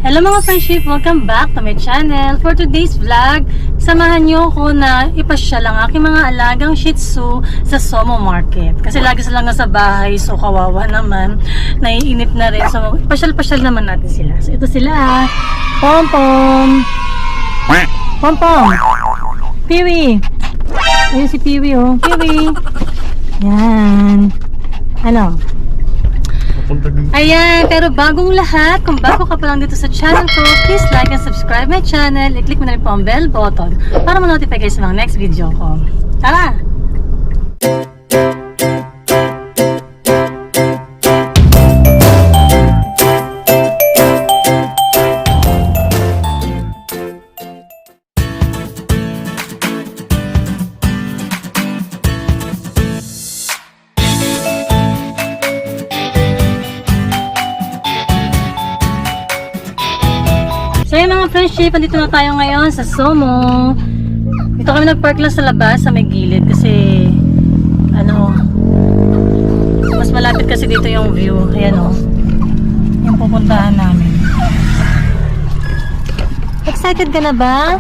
Hello mga friendship! Welcome back to my channel. For today's vlog, samahan niyo ako na ipasyal ang aking mga alagang Shih Tzu sa Somo Market. Kasi lagi sila nga sa bahay, so kawawa naman. Naiinip na rin. So, pasyal-pasyal naman natin sila. So, ito sila. Pom-pom! Pom-pom! Piwi! Ayun si Piwi, oh. Piwi! Yan. Ano? Ayan, pero bagong lahat, kung bago ka pa lang dito sa channel ko, please like and subscribe my channel. I-click mo na rin po ang bell button para ma-notify kayo sa mga next video ko. Tara! So yun mga friendship, andito na tayo ngayon sa Somo. Dito kami nag-park lang sa labas, sa may gilid kasi ano, mas malapit kasi dito yung view. Ayan o, yung pupuntahan namin. Excited ka na ba?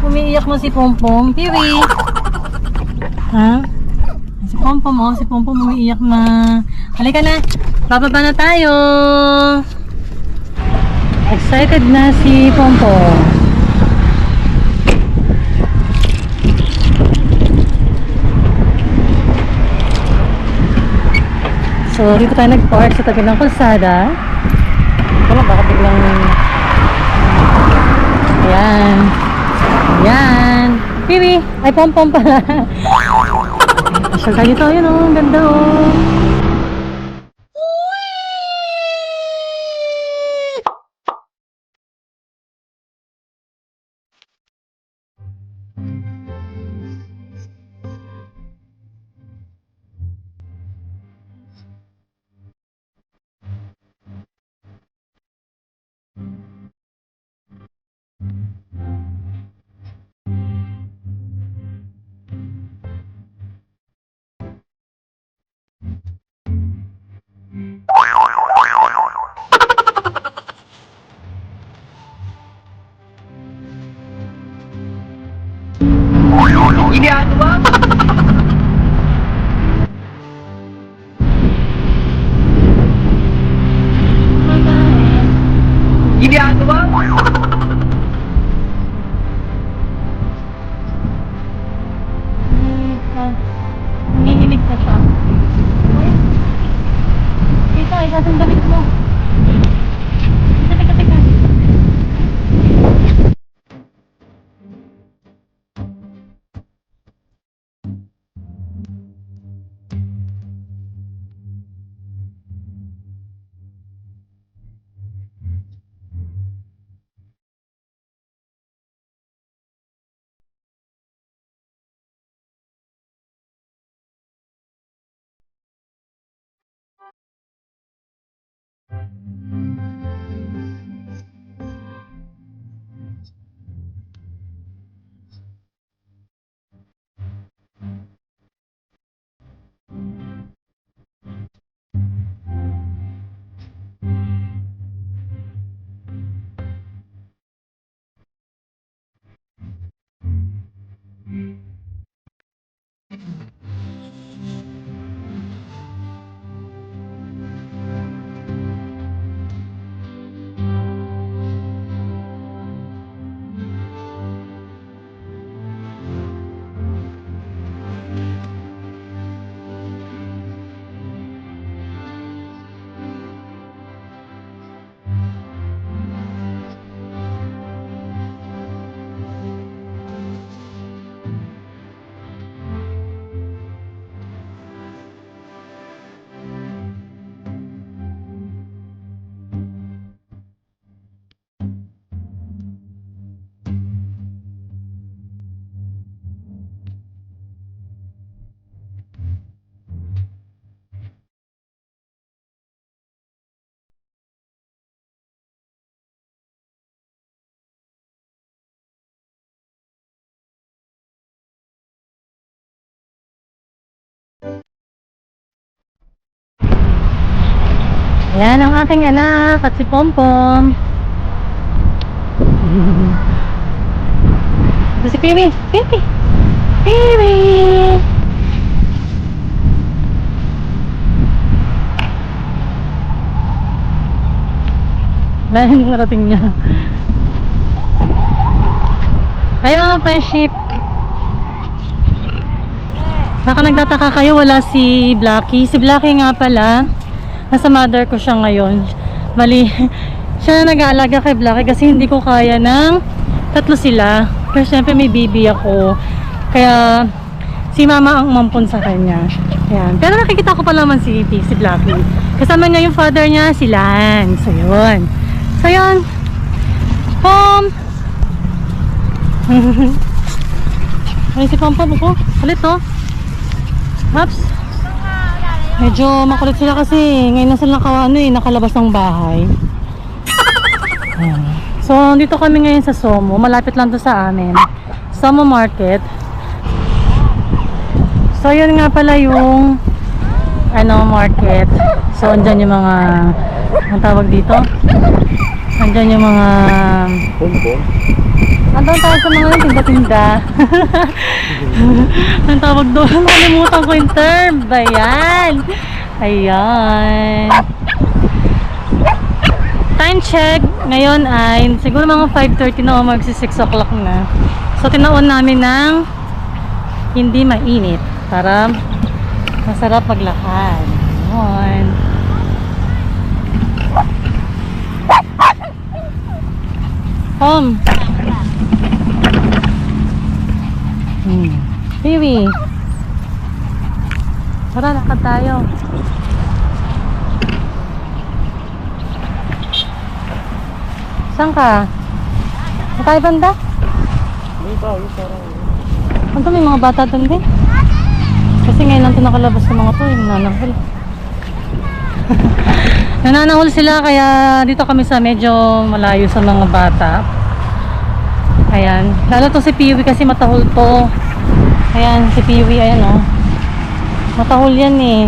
Umiiyak mo si Pompom. Piwi! Ha? Si Pompom o, si Pompom umiiyak na. Halika na, bababa na tayo. Excited na si Pompo. So, dito tayo nag-park sa tabi ng kalsada. Ito lang, baka biglang... Ayan. Ayan. Piwi! Ay, Pompom pala. Asyal tayo dito. Ayan o, ang ganda o. Ginagawa mo? Ginagawa mo? Nangihilig na siya. Tita, isasan damit mo. Teka, teka. Ayan ang aking anak at si Pompom. Piwi! Piwi! Piwi! Dahil narating niya. Ay mga friendship. Baka nagtataka kayo, wala si Blackie. Si Blackie nga pala, nasa mother ko siya ngayon. Bali, siya na nag-aalaga kay Blackie kasi hindi ko kaya ng tatlo sila. Kasi syempre may baby ako. Kaya si mama ang umampon sa kanya. Ayan. Pero nakikita ko pa naman si Blackie. Kasama niya yung father niya, si Lance. So yun. So yun. Pom! Ay si Pom ko. Kulit to. Haps. Medyo makulit sila kasi ngayon na sila nakalabas ng bahay. Ayan. So dito kami ngayon sa Somo. Malapit lang to sa amin. Somo Market. So yun nga pala yung market. So andyan yung mga ang tawag dito. Andyan yung mga ang tawag sa mga tinda-tinda. Ang tawag doon, nakalimutan ko yung term. Ayan. Ayan. Time check. Ngayon ay siguro mga 5:30 na o magsi 6 o'clock na. So tinaon namin ng hindi mainit para masarap maglakad. Ayan. Piwi. Tara, lakad tayo. Saan ka? Saan tayo banda? Ano may mga bata doon din? Kasi ngayon lang ito nakalabas ng mga to, yung nananghul. Nananahol sila kaya dito kami sa medyo malayo sa mga bata. Ayan. Lalo to si Piwi kasi matahol to. Ayan, si Piwi, ayan o. Matahol yan eh.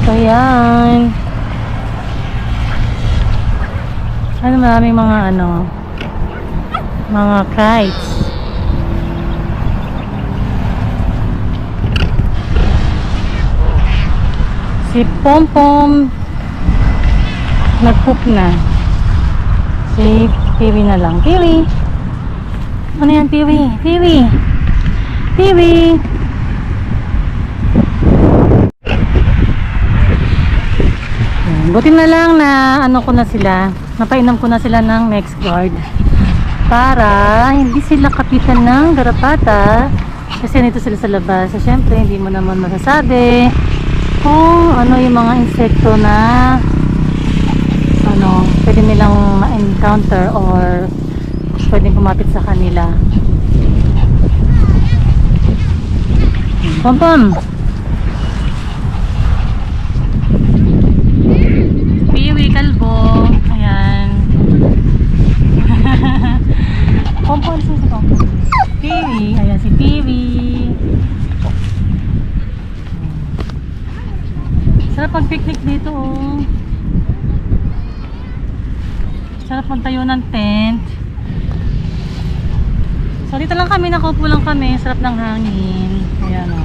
So ayan. Ano maraming mga mga kites. Si Pompom nag-poop na. Si Piwi na lang. Piwi! Ano yan, Piwi? Piwi! Piwi! Buti na lang na ko na sila. Napainom ko na sila ng NexGard. Para hindi sila kapitan ng garapata. Kasi nito sila sa labas. So, syempre, hindi mo naman masasabi kung ano yung mga insekto na pwede nilang ma-encounter or pwedeng kumapit sa kanila. Pom-pom! Piwi, kalbo. Ayan. Pom-pom, si Pom-pom. Piwi. Ayan si Piwi. Sarap pag-picnic dito oh. Sarap magtayo ng tent. So dito lang kami, nakaupo lang kami. Sarap ng hangin. Ayan o.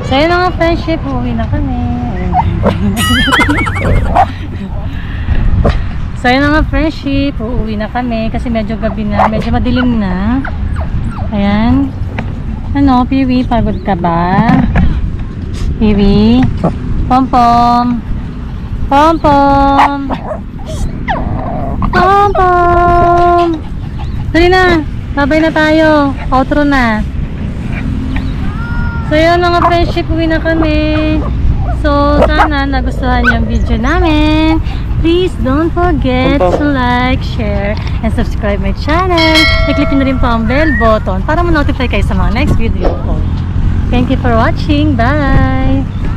So yun ang friendship. Uwi na kami. So yun ang friendship. Uuwi na kami. Kasi medyo gabi na. Medyo madilim na. Ayan. Ano, Piwi, pagod ka ba? Piwi? Pom-pom. Pom-pom. Pom-pom. Dali na. Babay na tayo. Outro na. So yun mga friendship, uwi na kami. So sana nagustuhan yung video namin. Please don't forget to like, share, and subscribe my channel. I-click nyo na rin po ang bell button para ma-notify kayo sa mga next video ko. Thank you for watching. Bye!